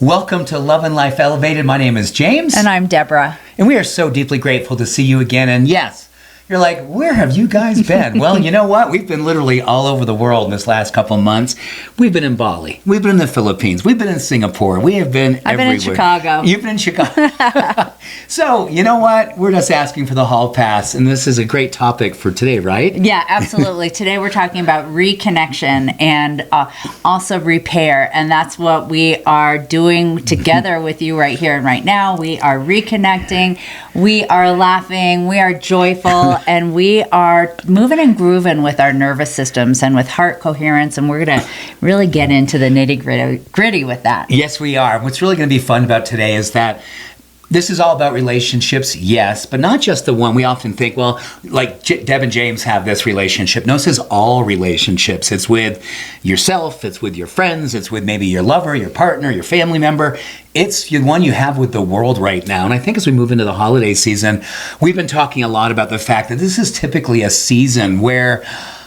Welcome to Love and Life Elevated. My name is James. And I'm Deborah. And we are so deeply grateful to see you again. And yes, you're like, where have you guys been? Well, you know what? We've been literally all over the world in this last couple of months. We've been in Bali. We've been in the Philippines. We've been in Singapore. We have been everywhere. I've been in Chicago. You've been in Chicago. So, you know what? We're just asking for the hall pass. And this is a great topic for today, right? Yeah, absolutely. Today we're talking about reconnection and also repair. And that's what we are doing together with you right here and right now. We are reconnecting. We are laughing. We are joyful. And we are moving and grooving with our nervous systems and with heart coherence. And we're going to really get into the nitty-gritty with that. Yes, we are. What's really going to be fun about today is that this is all about relationships, yes, but not just the one. We often think, well, like Deb and James have this relationship. No, this is all relationships. It's with yourself, it's with your friends, it's with maybe your lover, your partner, your family member. It's the one you have with the world right now. And I think as we move into the holiday season, we've been talking a lot about the fact that this is typically a season where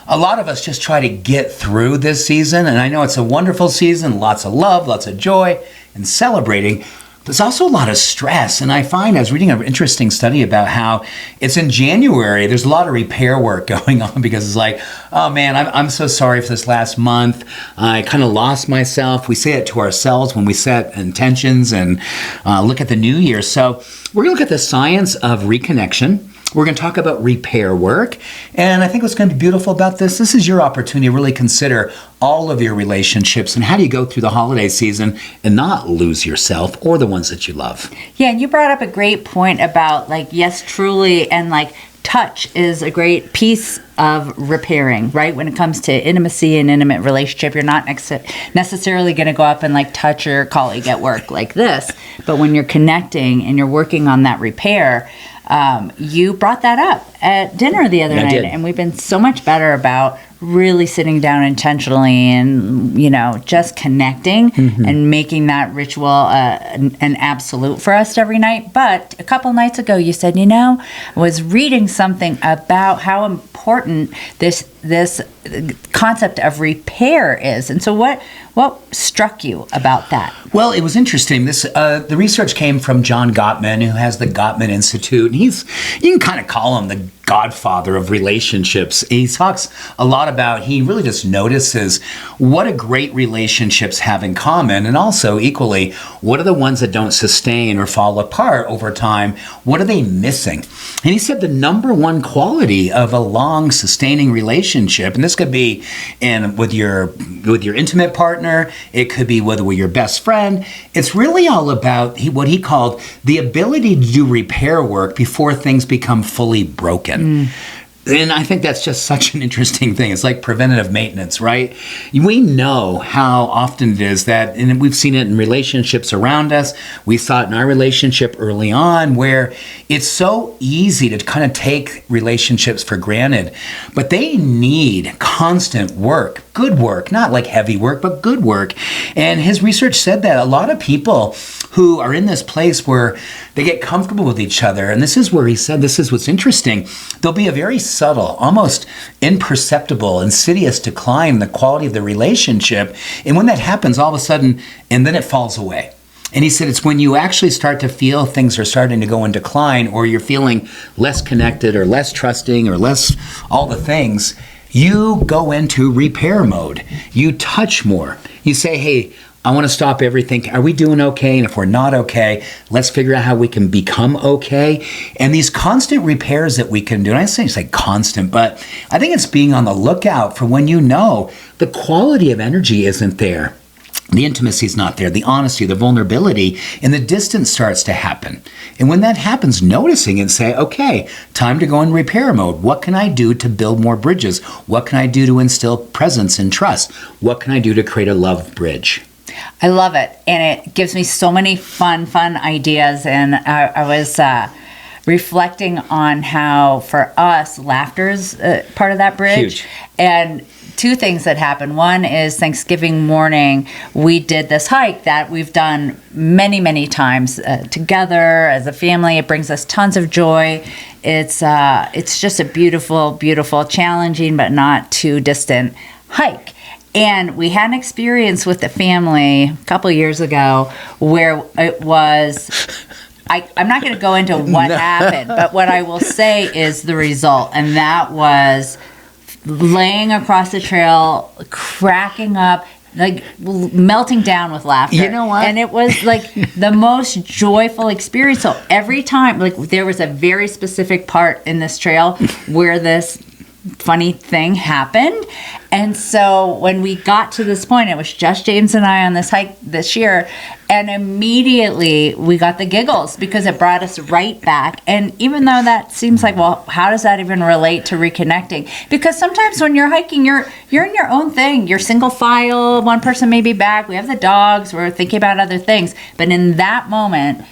a lot of us just try to get through this season. And I know it's a wonderful season, lots of love, lots of joy, and celebrating. There's also a lot of stress, and I find I was reading an interesting study about how it's in January, there's a lot of repair work going on because it's like, oh man, I'm so sorry for this last month. I kind of lost myself. We say it to ourselves when we set intentions and look at the new year. So we're going to look at the science of reconnection. We're going to talk about repair work. And I think what's going to be beautiful about this is your opportunity to really consider all of your relationships and how do you go through the holiday season and not lose yourself or the ones that you love. Yeah, and you brought up a great point about yes, truly, and touch is a great piece of repairing, right? When it comes to intimacy and intimate relationship, you're not necessarily going to go up and touch your colleague at work like this. But when you're connecting and you're working on that repair, you brought that up at dinner the other night, and we've been so much better about really sitting down intentionally and, just connecting and making that ritual an absolute for us every night. But a couple nights ago, you said, I was reading something about how important this concept of repair is. And so what struck you about that? Well, it was interesting. The research came from John Gottman, who has the Gottman Institute. And you can kind of call him the godfather of relationships. He talks a lot about, he really just notices what a great relationships have in common, and also equally, what are the ones that don't sustain or fall apart over time? What are they missing? And he said the number one quality of a long sustaining relationship, and this could be with your intimate partner, it could be with your best friend, it's really all about what he called the ability to do repair work before things become fully broken. And I think that's just such an interesting thing. It's like preventative maintenance, right? We know how often it is that, and we've seen it in relationships around us. We saw it in our relationship early on where it's so easy to kind of take relationships for granted, but they need constant work, good work, not like heavy work, but good work. And his research said that a lot of people who are in this place where they get comfortable with each other, and this is where he said, this is what's interesting, there'll be a very subtle, almost imperceptible, insidious decline in the quality of the relationship. And when that happens, all of a sudden, and then it falls away. And he said it's when you actually start to feel things are starting to go in decline, or you're feeling less connected or less trusting or less all the things, you go into repair mode. You touch more. You say, hey, I want to stop everything. Are we doing okay? And if we're not okay, let's figure out how we can become okay. And these constant repairs that we can do, and I say it's constant, but I think it's being on the lookout for when the quality of energy isn't there. The intimacy is not there, the honesty, the vulnerability, and the distance starts to happen. And when that happens, noticing and say, okay, time to go in repair mode. What can I do to build more bridges? What can I do to instill presence and trust? What can I do to create a love bridge? I love it. And it gives me so many fun ideas. And I was reflecting on how, for us, laughter's part of that bridge. Huge. And two things that happened. One is Thanksgiving morning, we did this hike that we've done many, many times together as a family. It brings us tons of joy. It's just a beautiful, beautiful, challenging, but not too distant hike. And we had an experience with the family a couple years ago where it was, I'm not going to go into what happened, but what I will say is the result. And that was laying across the trail, cracking up, like melting down with laughter. You know what? And it was like the most joyful experience. So every time, like there was a very specific part in this trail where this funny thing happened. And so when we got to this point, it was just James and I on this hike this year, and immediately we got the giggles because it brought us right back. And even though that seems like, well, how does that even relate to reconnecting? Because sometimes when you're hiking, you're in your own thing. You're single file, one person may be back, we have the dogs, we're thinking about other things. But in that moment,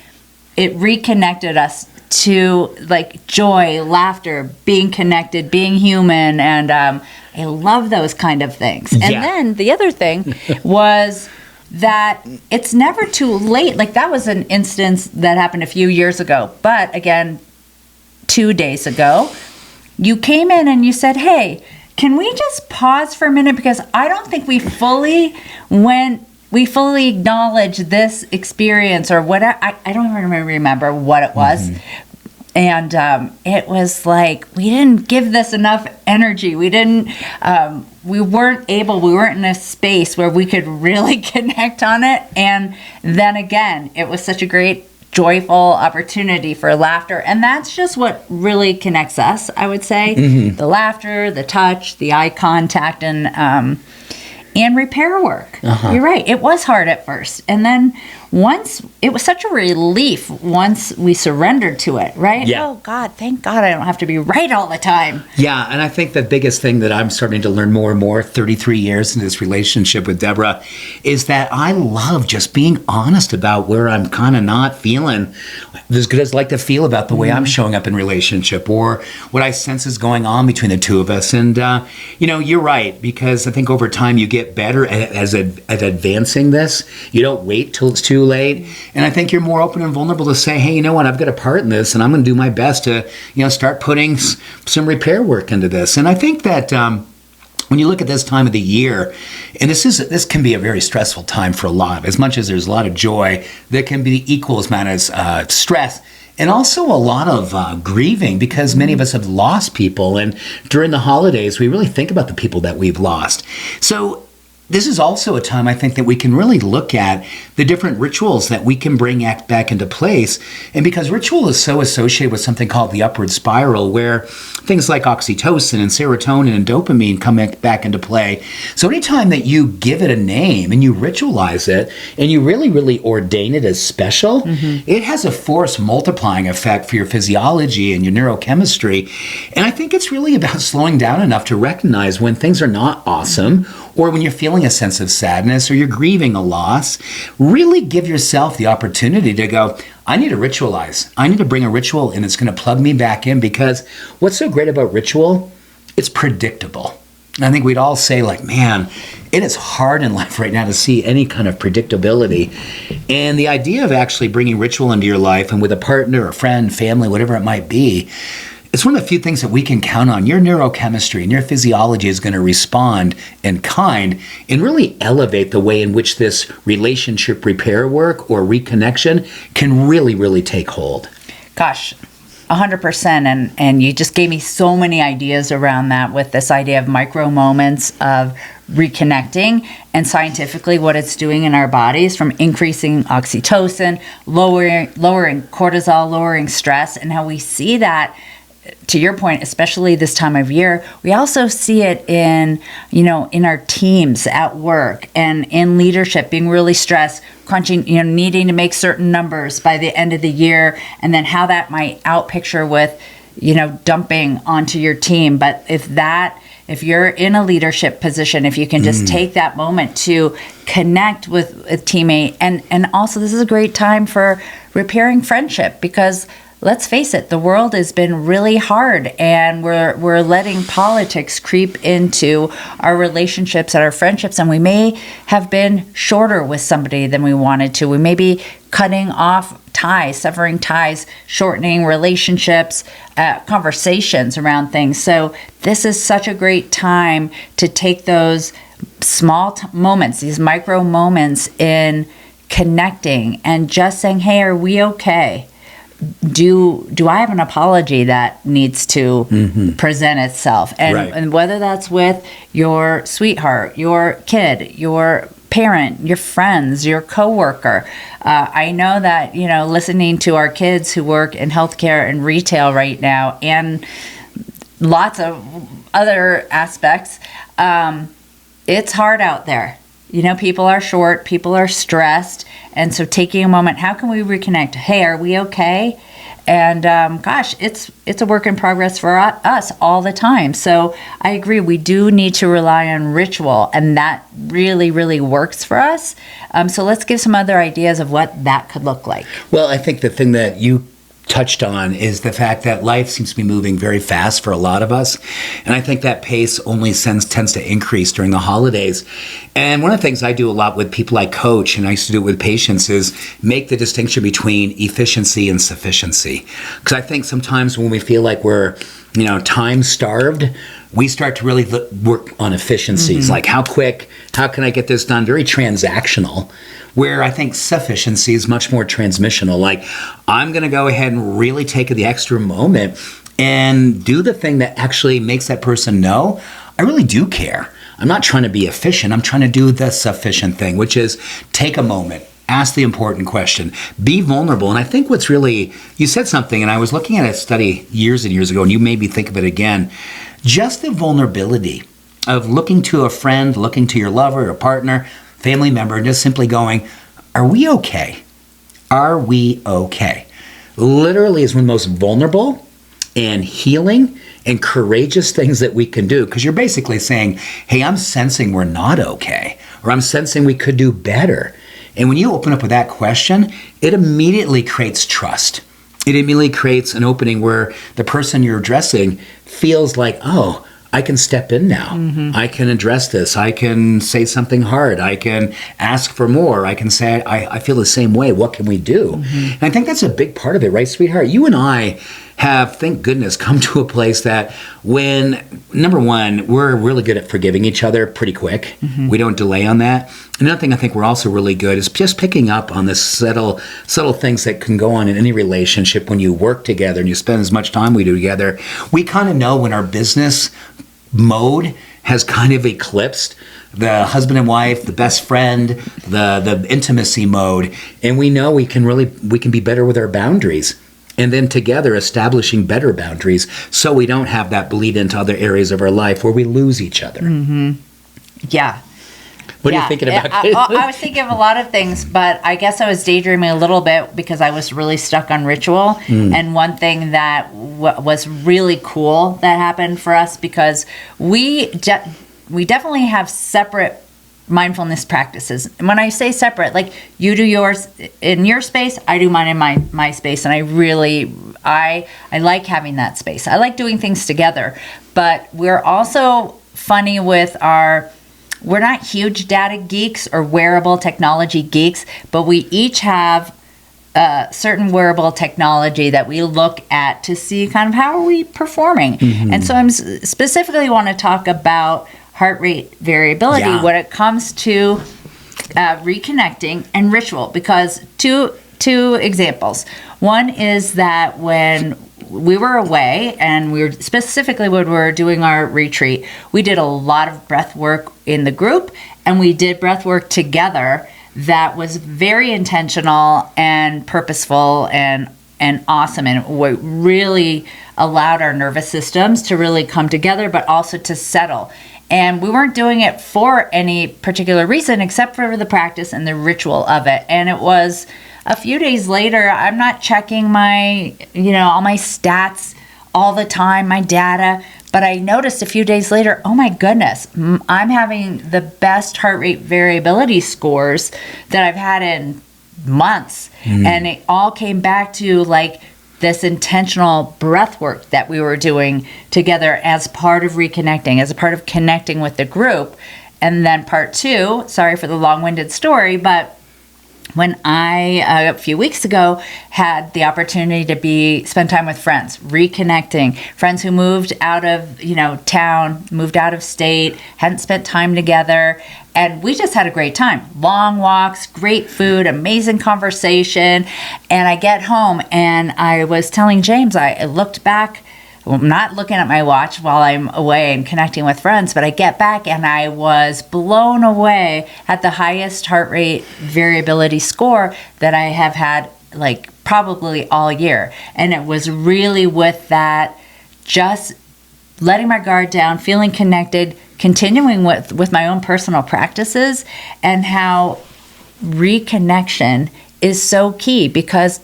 it reconnected us to like joy, laughter, being connected, being human. And I love those kind of things. And then the other thing was that it's never too late. Like that was an instance that happened a few years ago. But again, 2 days ago, you came in and you said, hey, can we just pause for a minute? Because I don't think we fully acknowledge this experience or what I don't even remember what it was. And it was like we didn't give this enough energy. We weren't in a space where we could really connect on it. And then again, it was such a great, joyful opportunity for laughter. And that's just what really connects us, I would say. The laughter, the touch, the eye contact, and repair work. You're right. It was hard at first. And then once, it was such a relief once we surrendered to it, right? Yeah. Oh, God, thank God I don't have to be right all the time. Yeah, and I think the biggest thing that I'm starting to learn more and more, 33 years in this relationship with Deborah, is that I love just being honest about where I'm kind of not feeling as good as I like to feel about the way I'm showing up in relationship or what I sense is going on between the two of us. And, you're right, because I think over time you get better at advancing this. You don't wait till it's too late. And I think you're more open and vulnerable to say, hey, you know what, I've got a part in this and I'm going to do my best to, start putting some repair work into this. And I think that when you look at this time of the year, and this can be a very stressful time for a lot, as much as there's a lot of joy, there can be equal amount of stress. And also a lot of grieving because many of us have lost people. And during the holidays, we really think about the people that we've lost. So this is also a time, I think, that we can really look at the different rituals that we can bring back into place. And because ritual is so associated with something called the upward spiral, where things like oxytocin and serotonin and dopamine come back into play. So anytime that you give it a name and you ritualize it and you really, really ordain it as special, it has a force multiplying effect for your physiology and your neurochemistry. And I think it's really about slowing down enough to recognize when things are not awesome, or when you're feeling a sense of sadness or you're grieving a loss. Really give yourself the opportunity to go, I need to ritualize. I need to bring a ritual and it's going to plug me back in, because what's so great about ritual, it's predictable. And I think we'd all say like, man, it is hard in life right now to see any kind of predictability. And the idea of actually bringing ritual into your life and with a partner, a friend, family, whatever it might be, it's one of the few things that we can count on. Your neurochemistry and your physiology is going to respond in kind and really elevate the way in which this relationship repair work or reconnection can really, really take hold. Gosh, 100%. And you just gave me so many ideas around that with this idea of micro moments of reconnecting and scientifically what it's doing in our bodies, from increasing oxytocin, lowering cortisol, lowering stress, and how we see that. To your point, especially this time of year, we also see it in our teams at work and in leadership, being really stressed, crunching, needing to make certain numbers by the end of the year, and then how that might outpicture with, dumping onto your team. But if you're in a leadership position, if you can just take that moment to connect with a teammate, and also this is a great time for repairing friendship, because let's face it, the world has been really hard, and we're letting politics creep into our relationships and our friendships, and we may have been shorter with somebody than we wanted to. We may be cutting off ties, severing ties, shortening relationships, conversations around things. So this is such a great time to take those small moments, these micro moments in connecting and just saying, hey, are we okay? Do I have an apology that needs to present itself? And whether that's with your sweetheart, your kid, your parent, your friends, your coworker. I know that, listening to our kids who work in healthcare and retail right now and lots of other aspects, it's hard out there. People are short, people are stressed. And so taking a moment, how can we reconnect? Hey, are we okay? And it's a work in progress for us all the time. So I agree, we do need to rely on ritual, and that really, really works for us. So let's give some other ideas of what that could look like. Well, I think the thing that you touched on is the fact that life seems to be moving very fast for a lot of us. And I think that pace only tends to increase during the holidays. And one of the things I do a lot with people I coach, and I used to do it with patients, is make the distinction between efficiency and sufficiency. Because I think sometimes when we feel like we're, time starved, we start to really work on efficiencies, like how quick, how can I get this done? Very transactional. Where I think sufficiency is much more transmissional. Like, I'm going to go ahead and really take the extra moment and do the thing that actually makes that person know, I really do care. I'm not trying to be efficient. I'm trying to do the sufficient thing, which is take a moment, ask the important question, be vulnerable. And I think what's really, you said something, and I was looking at a study years and years ago, and you made me think of it again. Just the vulnerability of looking to a friend, looking to your lover or partner, family member, and just simply going, are we okay? Are we okay? Literally is one of the most vulnerable and healing and courageous things that we can do, because you're basically saying, hey, I'm sensing we're not okay, or I'm sensing we could do better. And when you open up with that question, it immediately creates trust. It immediately creates an opening where the person you're addressing feels like, oh, I can step in now. I can address this. I can say something hard. I can ask for more. I can say, I feel the same way. What can we do? And I think that's a big part of it, right, sweetheart? You and I have, thank goodness, come to a place that when, number one, we're really good at forgiving each other pretty quick. We don't delay on that. Another thing I think we're also really good is just picking up on the subtle things that can go on in any relationship when you work together and you spend as much time we do together. We kind of know when our business mode has kind of eclipsed the husband and wife, the best friend, the intimacy mode, and we know we can be better with our boundaries. And then together establishing better boundaries so we don't have that bleed into other areas of our life where we lose each other. Yeah. What are you thinking about? I was thinking of a lot of things, but I guess I was daydreaming a little bit because I was really stuck on ritual. And one thing that was really cool that happened for us, because we definitely have separate mindfulness practices. And when I say separate, like you do yours in your space, I do mine in my space. And I like having that space. I like doing things together. But we're also funny with we're not huge data geeks or wearable technology geeks, but we each have certain wearable technology that we look at to see kind of how are we performing. And so I'm specifically want to talk about heart rate variability when it comes to reconnecting and ritual, because two examples. One is that when we were away, and we were specifically when we were doing our retreat, we did a lot of breath work in the group, and we did breath work together that was very intentional and purposeful and awesome, and what really allowed our nervous systems to really come together, but also to settle. And we weren't doing it for any particular reason except for the practice and the ritual of it. And it was a few days later, I'm not checking my, all my stats all the time, my data, but I noticed a few days later, oh my goodness, I'm having the best heart rate variability scores that I've had in months. And it all came back to like this intentional breath work that we were doing together as part of reconnecting, as a part of connecting with the group. And then part two, sorry for the long-winded story, but when I, a few weeks ago, had the opportunity to spend time with friends, reconnecting, friends who moved out of, town, moved out of state, hadn't spent time together, and we just had a great time. Long walks, great food, amazing conversation, and I get home, and I was telling James, I looked back. I'm not looking at my watch while I'm away and connecting with friends, but I get back and I was blown away at the highest heart rate variability score that I have had probably all year. And it was really with that, just letting my guard down, feeling connected, continuing with my own personal practices, and how reconnection is so key, because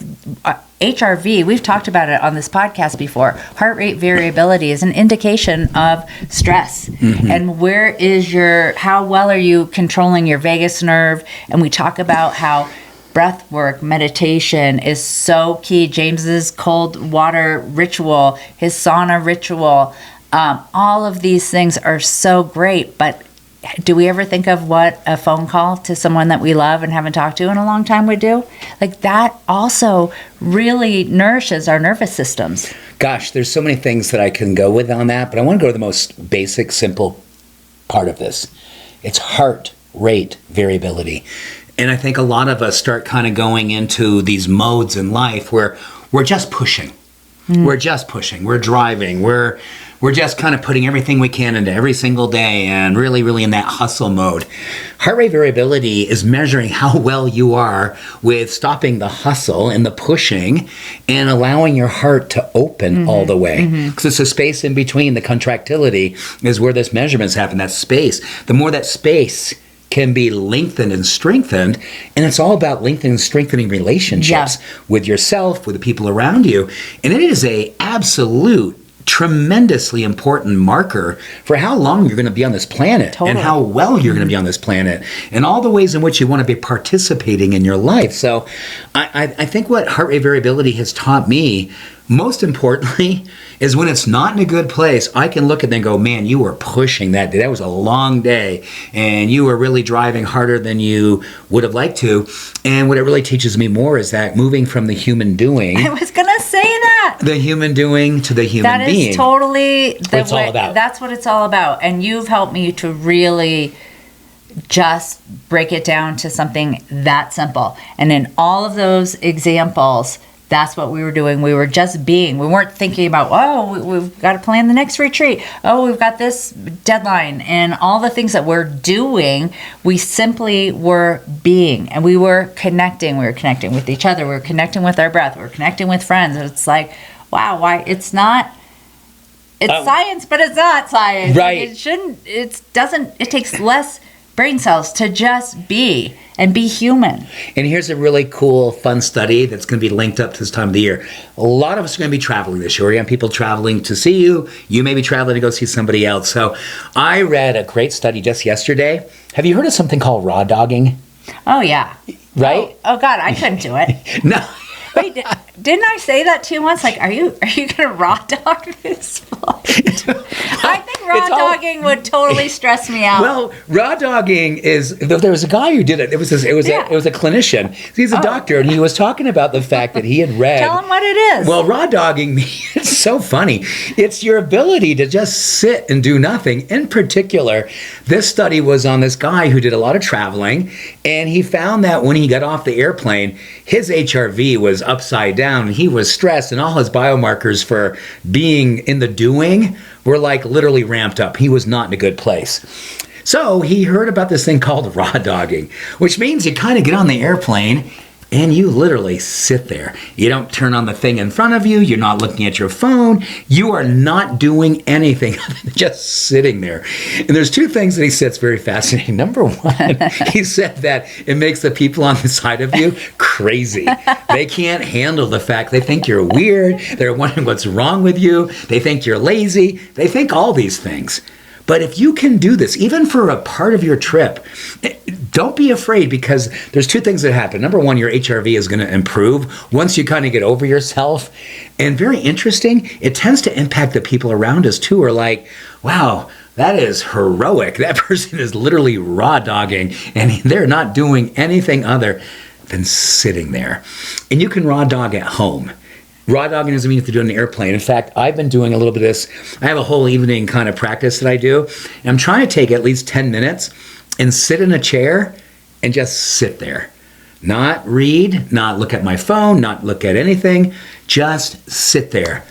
HRV, we've talked about it on this podcast before, heart rate variability is an indication of stress. And how well are you controlling your vagus nerve? And we talk about how breath work, meditation is so key. James's cold water ritual, his sauna ritual, all of these things are so great, but do we ever think of what a phone call to someone that we love and haven't talked to in a long time would do? That also really nourishes our nervous systems. Gosh, there's so many things that I can go with on that, but I want to go to the most basic, simple part of this. It's heart rate variability. And I think a lot of us start kind of going into these modes in life where we're just pushing. We're just pushing. We're driving. We're just kind of putting everything we can into every single day and really, really in that hustle mode. Heart rate variability is measuring how well you are with stopping the hustle and the pushing and allowing your heart to open all the way. Because it's the space in between, the contractility is where this measurements happen, that space. The more that space can be lengthened and strengthened, and it's all about lengthening and strengthening relationships with yourself, with the people around you. And it is a absolute tremendously important marker for how long you're going to be on this planet and how well you're going to be on this planet and all the ways in which you want to be participating in your life. So I think what heart rate variability has taught me, most importantly, is when it's not in a good place, I can look at them and go, man, you were pushing that day. That was a long day, and you were really driving harder than you would have liked to. And what it really teaches me more is that moving from the human doing. I was going to say that. The human doing to the human being. That is totally what it's all about. That's what it's all about. And you've helped me to really just break it down to something that simple. And in all of those examples, that's what we were doing. We were just being. We weren't thinking about, we've got to plan the next retreat. Oh, we've got this deadline. And all the things that we're doing, we simply were being. And we were connecting. We were connecting with each other. We were connecting with our breath. We were connecting with friends. It's like, wow, why? It's not, it's science, but it's not science. Right. It takes less brain cells to just be and be human. And here's a really cool, fun study that's going to be linked up to this time of the year. A lot of us are going to be traveling this year. We're going to have people traveling to see you. You may be traveling to go see somebody else. So I read a great study just yesterday. Have you heard of something called raw dogging? Oh, yeah. Right? Oh God, I couldn't do it. No. Wait, didn't I say that to you once? Like, are you going to raw dog this flight? I think raw dogging would totally stress me out. Well, raw dogging is, there was a guy who did it. It was a clinician. He's a doctor, and he was talking about the fact that he had read. Tell him what it is. Well, raw dogging, it's so funny. It's your ability to just sit and do nothing. In particular, this study was on this guy who did a lot of traveling, and he found that when he got off the airplane, his HRV was upside down, and he was stressed, and all his biomarkers for being in the doing were like literally ramped up. He was not in a good place. So he heard about this thing called raw dogging, which means you kind of get on the airplane and you literally sit there. You don't turn on the thing in front of you. You're not looking at your phone. You are not doing anything other than just sitting there. And there's two things that he said that's very fascinating. Number one, he said that it makes the people on the side of you crazy. They can't handle the fact they think you're weird. They're wondering what's wrong with you. They think you're lazy. They think all these things. But if you can do this, even for a part of your trip, don't be afraid, because there's two things that happen. Number one, your HRV is going to improve once you kind of get over yourself. And very interesting, it tends to impact the people around us too, who are like, wow, that is heroic. That person is literally raw dogging and they're not doing anything other than sitting there. And you can raw dog at home. Raw dogging doesn't mean you have to do it on an airplane. In fact, I've been doing a little bit of this. I have a whole evening kind of practice that I do. And I'm trying to take at least 10 minutes and sit in a chair and just sit there. Not read, not look at my phone, not look at anything. Just sit there.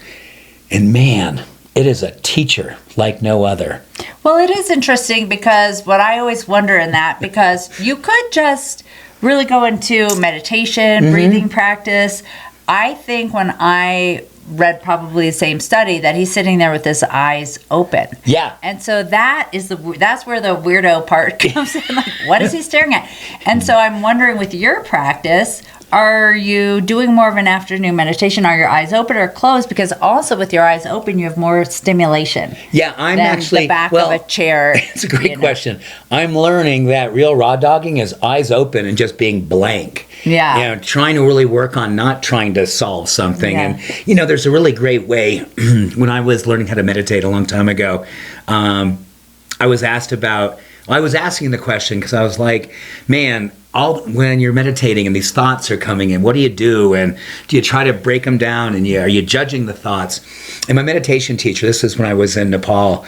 And man, it is a teacher like no other. Well, it is interesting because what I always wonder in that, because you could just really go into meditation, breathing practice. I think when I read probably the same study that he's sitting there with his eyes open. Yeah. And so that's where the weirdo part comes in. Like, what is he staring at? And so I'm wondering with your practice, are you doing more of an afternoon meditation? Are your eyes open or closed? Because also with your eyes open, you have more stimulation. Yeah, I'm than actually the back of a chair. It's a great question. I'm learning that real raw dogging is eyes open and just being blank. Yeah. You know, trying to really work on not trying to solve something. Yeah. And, you know, there's a really great way. When I was learning how to meditate a long time ago, I was asking the question because I was like, man, when you're meditating and these thoughts are coming in, what do you do? And do you try to break them down? And are you judging the thoughts? And my meditation teacher, this is when I was in Nepal,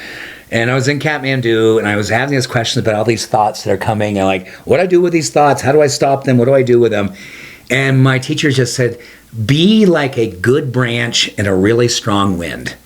and I was in Kathmandu, and I was having these questions about all these thoughts that are coming, and like, what do I do with these thoughts? How do I stop them? What do I do with them? And my teacher just said, be like a good branch in a really strong wind.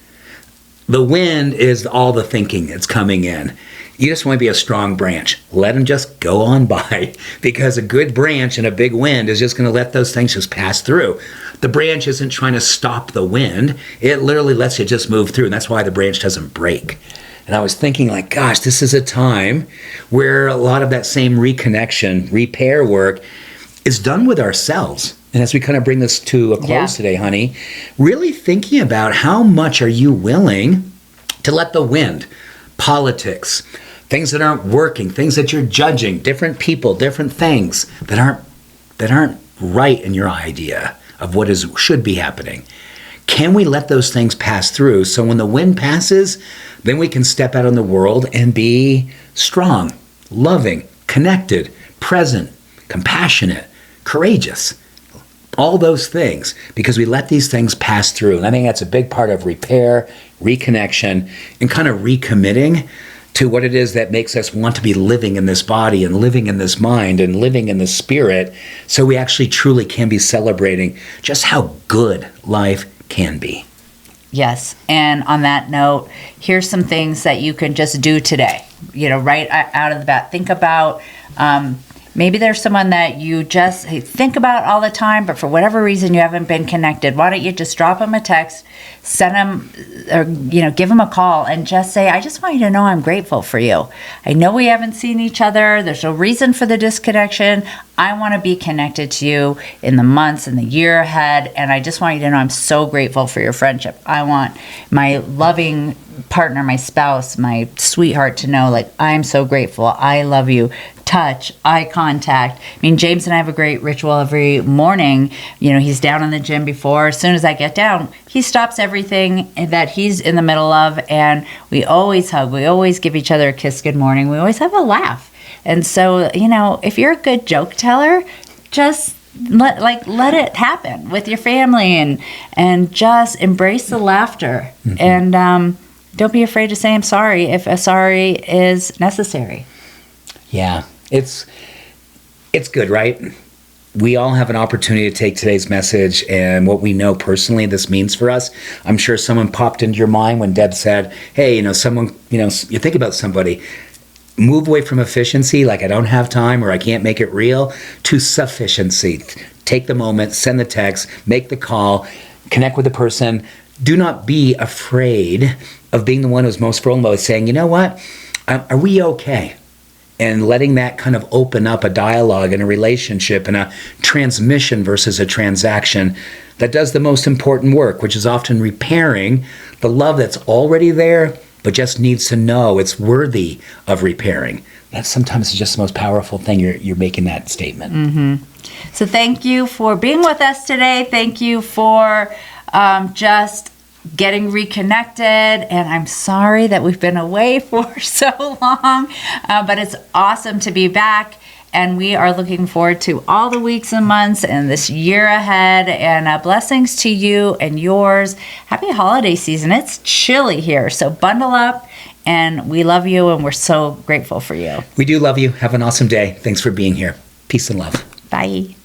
The wind is all the thinking that's coming in. You just want to be a strong branch. Let them just go on by, because a good branch in a big wind is just going to let those things just pass through. The branch isn't trying to stop the wind. It literally lets it just move through, and that's why the branch doesn't break. And I was thinking like, gosh, this is a time where a lot of that same reconnection, repair work is done with ourselves. And as we kind of bring this to a close today, honey, really thinking about how much are you willing to let the wind, politics, things that aren't working, things that you're judging, different people, different things that aren't right in your idea of what should be happening. Can we let those things pass through so when the wind passes, then we can step out in the world and be strong, loving, connected, present, compassionate, courageous, all those things, because we let these things pass through. And I think that's a big part of repair, reconnection, and kind of recommitting to what it is that makes us want to be living in this body and living in this mind and living in this spirit, so we actually truly can be celebrating just how good life can be. Yes. And on that note, here's some things that you can just do today, right out of the bat. Think about, maybe there's someone that you just think about all the time, but for whatever reason you haven't been connected. Why don't you just drop them a text, send them, or give them a call, and just say, I just want you to know I'm grateful for you. I know we haven't seen each other. There's no reason for the disconnection. I want to be connected to you in the months and the year ahead, and I just want you to know I'm so grateful for your friendship. I want my loving partner, my spouse, my sweetheart to know, like, I'm so grateful. I love you. Touch, eye contact. I mean, James and I have a great ritual every morning. He's down in the gym before. As soon as I get down, he stops everything that he's in the middle of, and we always hug. We always give each other a kiss good morning. We always have a laugh. And so, if you're a good joke teller, just let it happen with your family and just embrace the laughter. Mm-hmm. And don't be afraid to say I'm sorry if a sorry is necessary. Yeah, it's good, right? We all have an opportunity to take today's message and what we know personally this means for us. I'm sure someone popped into your mind when Deb said, hey, someone, you think about somebody, move away from efficiency, like I don't have time or I can't make it real, to sufficiency. Take the moment, send the text, make the call, connect with the person. Do not be afraid of being the one who's most vulnerable, saying, you know what, are we okay? And letting that kind of open up a dialogue and a relationship and a transmission versus a transaction that does the most important work, which is often repairing the love that's already there, but just needs to know it's worthy of repairing. That's sometimes just the most powerful thing. You're making that statement. Mm-hmm. So thank you for being with us today. Thank you for just getting reconnected, and I'm sorry that we've been away for so long, but it's awesome to be back. And we are looking forward to all the weeks and months and this year ahead. And blessings to you and yours. Happy holiday season. It's chilly here, so bundle up. And we love you, and we're so grateful for you. We do love you. Have an awesome day. Thanks for being here. Peace and love. Bye.